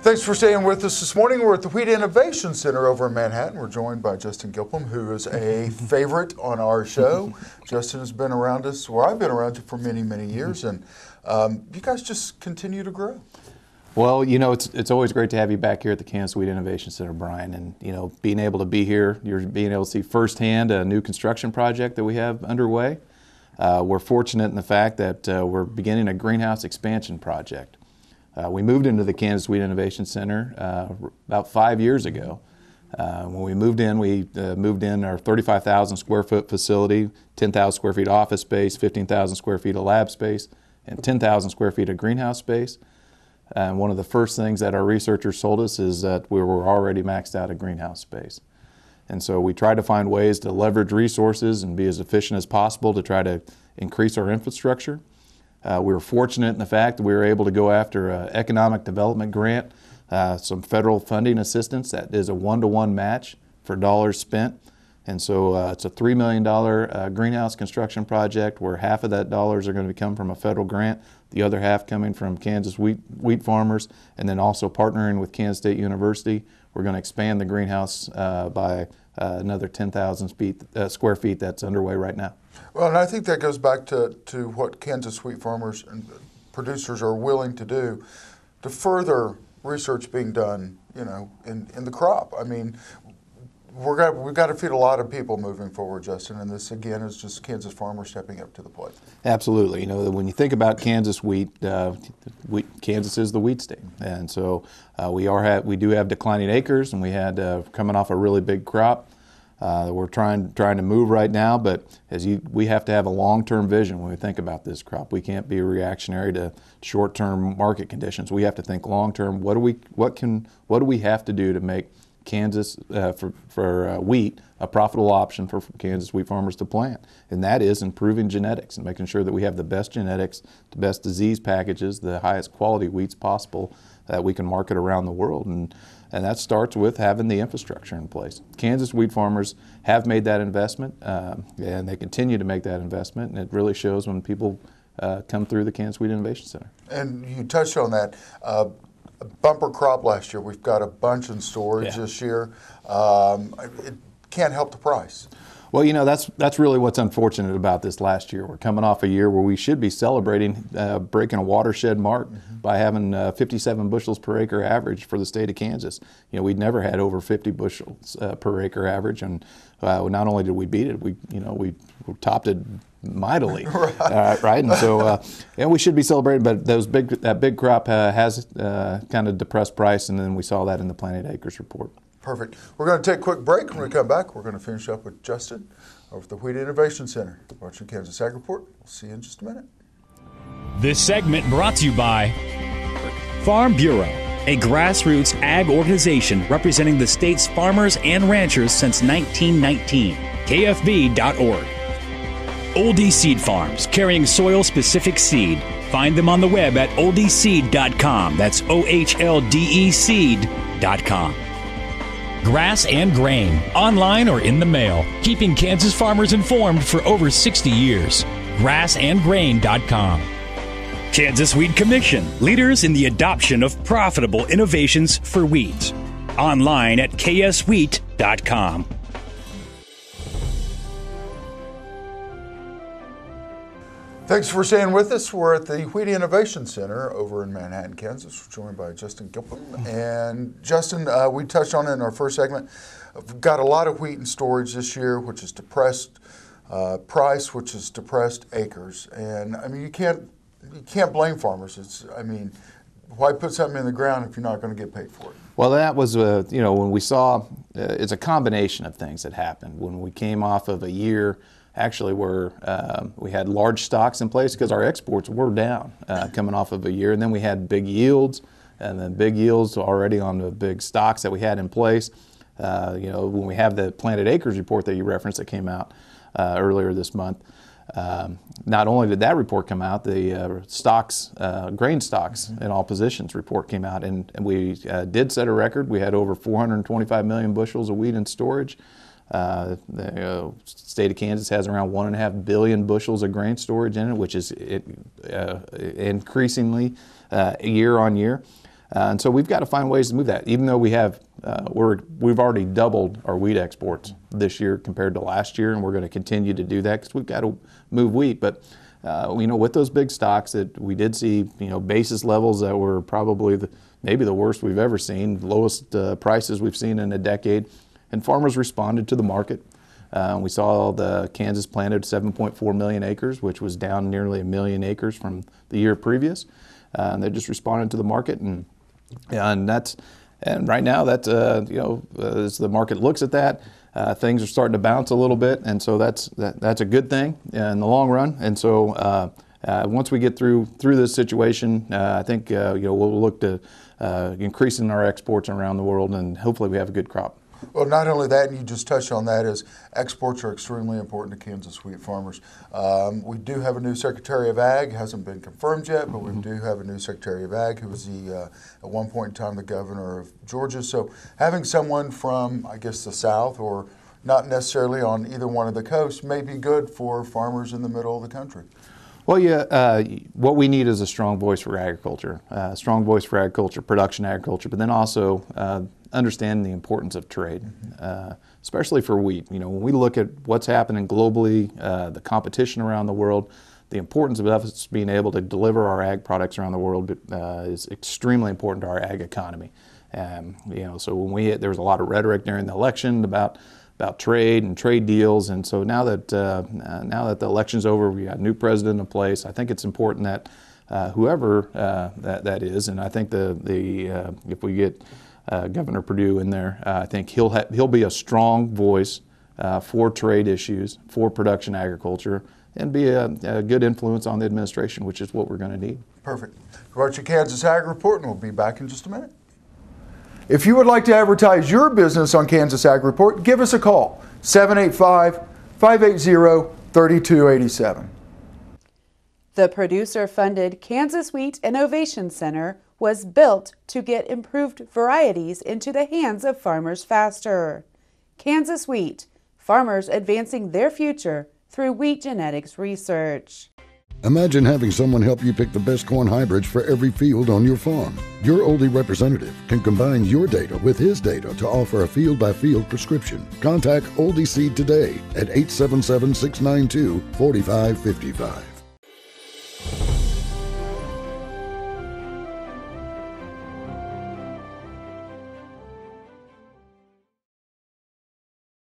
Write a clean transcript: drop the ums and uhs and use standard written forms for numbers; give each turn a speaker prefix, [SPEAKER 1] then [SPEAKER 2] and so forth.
[SPEAKER 1] Thanks for staying with us this morning. We're at the Wheat Innovation Center over in Manhattan. We're joined by Justin Gilpin, who is a favorite on our show. Justin has been around us, well, I've been around you for many, many years, and you guys just continue to grow.
[SPEAKER 2] Well, you know, it's always great to have you back here at the Kansas Wheat Innovation Center, Brian, and, you know, being able to be here, you're being able to see firsthand a new construction project that we have underway. We're fortunate in the fact that we're beginning a greenhouse expansion project. We moved into the Kansas Wheat Innovation Center about 5 years ago. When we moved in our 35,000 square foot facility, 10,000 square feet office space, 15,000 square feet of lab space, and 10,000 square feet of greenhouse space. And one of the first things that our researchers told us is that we were already maxed out of greenhouse space. And so we tried to find ways to leverage resources and be as efficient as possible to try to increase our infrastructure. We were fortunate in the fact that we were able to go after an economic development grant, some federal funding assistance that is a one-to-one match for dollars spent. And so it's a $3 million greenhouse construction project where half of that dollars are going to come from a federal grant, the other half coming from Kansas wheat farmers, and then also partnering with Kansas State University. We're going to expand the greenhouse by another 10,000 square feet that's underway right now.
[SPEAKER 1] Well, and I think that goes back to what Kansas wheat farmers and producers are willing to do to further research being done, you know, in the crop. I mean, we've got to feed a lot of people moving forward, Justin, and this again is just Kansas farmers stepping up to the plate. Absolutely.
[SPEAKER 2] You know, when you think about Kansas wheat, Kansas is the wheat state, and so we do have declining acres, and we had coming off a really big crop. We're trying to move right now, but we have to have a long-term vision when we think about this crop. We can't be reactionary to short-term market conditions. We have to think long-term. What do we have to do to make Kansas for wheat a profitable option for Kansas wheat farmers to plant? And that is improving genetics and making sure that we have the best genetics, the best disease packages, the highest quality wheats possible that we can market around the world. And that starts with having the infrastructure in place. Kansas wheat farmers have made that investment, and they continue to make that investment, and it really shows when people come through the Kansas Wheat Innovation Center.
[SPEAKER 1] And you touched on that. A bumper crop last year. We've got a bunch in storage this year. It can't help the price.
[SPEAKER 2] Well, you know, that's really what's unfortunate about this last year. We're coming off a year where we should be celebrating breaking a watershed mark by having 57 bushels per acre average for the state of Kansas. You know, we'd never had over 50 bushels per acre average, and not only did we beat it, we topped it mightily, right? And so, we should be celebrating. But that big crop has kind of depressed price, and then we saw that in the planted acres report.
[SPEAKER 1] Perfect. We're going to take a quick break. When we come back, we're going to finish up with Justin over at the Wheat Innovation Center. Watching kansasAGreport. We'll see you in just a minute.
[SPEAKER 3] This segment brought to you by Farm Bureau, a grassroots ag organization representing the state's farmers and ranchers since 1919. KFB.org. Oldie Seed Farms, carrying soil-specific seed. Find them on the web at oldieseed.com. That's OHLDE seed.com. Grass and Grain, online or in the mail, keeping Kansas farmers informed for over 60 years. grassandgrain.com. Kansas Wheat Commission, leaders in the adoption of profitable innovations for wheat. Online at kswheat.com.
[SPEAKER 1] Thanks for staying with us. We're at the Wheat Innovation Center over in Manhattan, Kansas. We're joined by Justin Gilpin. And Justin, we touched on it in our first segment. We've got a lot of wheat in storage this year, which is depressed price, which is depressed acres. And I mean, you can't blame farmers. Why put something in the ground if you're not going to get paid for it?
[SPEAKER 2] Well, that was, when we saw, it's a combination of things that happened. When we came off of a year actually we had large stocks in place because our exports were down coming off of a year, and then we had big yields, and then big yields already on the big stocks that we had in place. When we have the planted acres report that you referenced that came out earlier this month, not only did that report come out, the grain stocks in all positions report came out, and we did set a record. We had over 425 million bushels of wheat in storage. The state of Kansas has around 1.5 billion bushels of grain storage in it, which is increasingly year on year. And so we've got to find ways to move that, even though we've already doubled our wheat exports this year compared to last year, and we're going to continue to do that because we've got to move wheat. But with those big stocks that we did see, basis levels that were probably maybe the worst we've ever seen, lowest prices we've seen in a decade, and farmers responded to the market. We saw the Kansas planted 7.4 million acres, which was down nearly 1 million acres from the year previous. And they just responded to the market, and right now that's as the market looks at that, things are starting to bounce a little bit, and so that's a good thing in the long run. And so once we get through this situation, I think we'll look to increasing our exports around the world, and hopefully we have a good crop.
[SPEAKER 1] Well, not only that, and you just touched on that, is exports are extremely important to Kansas wheat farmers. We do have a new Secretary of Ag, hasn't been confirmed yet, but we do have a new Secretary of Ag who was at one point in time the governor of Georgia. So having someone from, I guess, the South, or not necessarily on either one of the coasts, may be good for farmers in the middle of the country.
[SPEAKER 2] Well, what we need is a strong voice for agriculture, production agriculture, but then also understanding the importance of trade, especially for wheat. When we look at what's happening globally, the competition around the world, the importance of us being able to deliver our ag products around the world is extremely important to our ag economy. So when there was a lot of rhetoric during the election about trade and trade deals, and so now that the election's over, we got a new president in place. I think it's important that whoever that is, and I think if we get Governor Perdue in there, I think he'll be a strong voice for trade issues, for production agriculture, and be a good influence on the administration, which is what we're going to need.
[SPEAKER 1] Perfect. We're at your Kansas Ag Report, and we'll be back in just a minute. If you would like to advertise your business on Kansas Ag Report, give us a call, 785-580-3287.
[SPEAKER 4] The producer-funded Kansas Wheat Innovation Center was built to get improved varieties into the hands of farmers faster. Kansas Wheat, farmers advancing their future through wheat genetics research.
[SPEAKER 5] Imagine having someone help you pick the best corn hybrids for every field on your farm. Your Oldie representative can combine your data with his data to offer a field-by-field prescription. Contact Oldie Seed today at 877-692-4555.